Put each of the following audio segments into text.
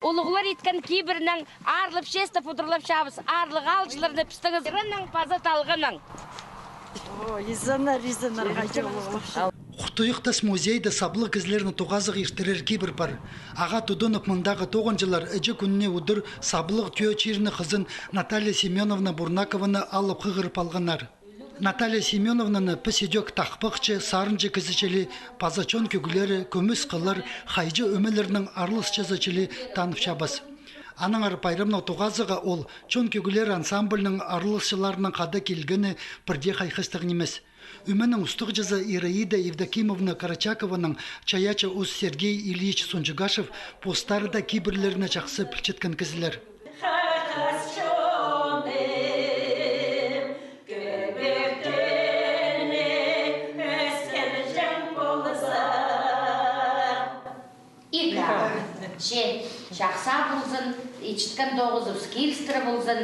улуғлар еткен кейбірінің арлып шесті пұдырлап шабыз, арлық алжылырды пістіңіз. Ирынның пазат алғының. Изанар ғайжы олуғлап. Құқтойықтас музейді саблы кізлеріні тоғазық ертірер кейбір бар. Аға Тудонов мұндағы тоғынжылар әжі күніне ұдыр саблық түйе чиріні қызын Наталья Семеновна Бурнакованы алып қығырып алғанар. Наталья Семеновнаны піседек тақпықчы, сарынжы кізічелі, пазачон көгілері, көміс қылыр, хайжы өмелерінің арлыс жазычелі танып шабыз. Аның ары пайрамнау тоғазыға ол чон көгілер ансамблінің арлысшыларының қады келгені бірде қайқыстығын емес. Үменің ұстық жазы Ираида Евдокимовна Карачакованың чаячы ұз Сергей Ильич Сонжигашев постары да кейбірлеріне жақсы пілчеткен кізілер. Жақса бұлзын, ичіткен доғызып, скелістірі бұлзын,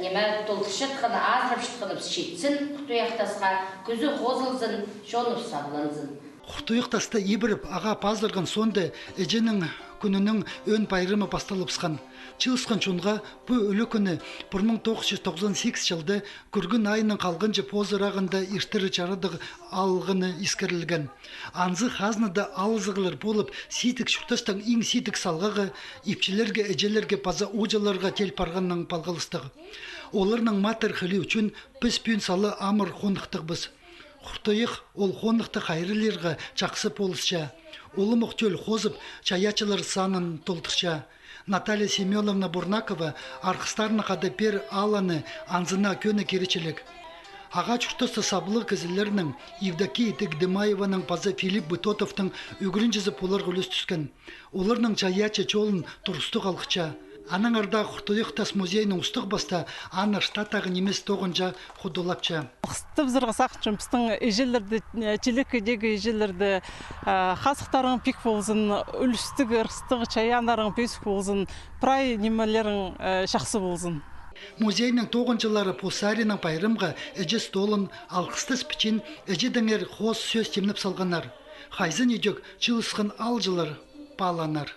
неме толтышытқыны, азырып шытқынып шетсін, құтуяқтасқа, көзі қозылзын, шонып сабылынзын. Құтуяқтаста ебіріп, аға пазырғын сонды әженің күнінің өн пайрымы басталыпсқан. Чылысқан чонға бұл өлі күні 1998 жылды күргін айының қалғынжы позырағында иштірі чарыдығы алғыны ескерілген. Анзы хазныда алызығылар болып, сейтік шүртастың ең сейтік салғығы, епчілерге, әжелерге, паза ұжаларға тел парғанның палғылыстығы. Оларның матыр қылы үшін біз пүйін салы амыр қондықтық біз. Құқтойық ол қондықты қайрылерға жақсы полысша. Олы мұқтел қозып, чаячылар санын толтырша. Наталья Семеновна Бурнакова арқыстарына қады пер аланы анзына көні керечелік. Аға чүртісті сабылы кізілерінің Евдокия Тегдемаеваның пазы Филипп Бытотовтың үгірін жызып олар ғылыс түскен. Оларның чаячы чолын тұрысты қалқыча. Аның арда Құқтойықтас музейінің ұстық баста аны штатағы немес тоғынжа құдылапча. Құстып зырғы сақчым, біздің ежелерді, челекедегі ежелерді қасықтарың пек болзын, үлістігі, ұрыстығы, чаянарың песік болзын, прай немелерің шақсы болзын. Музейнің тоғынжылары Посаринің пайрымға әжі столын, алқыстыс пічин әжедіңер қос сөз темніп салғанар. Хайзын едек чылысқын алжылар паланар.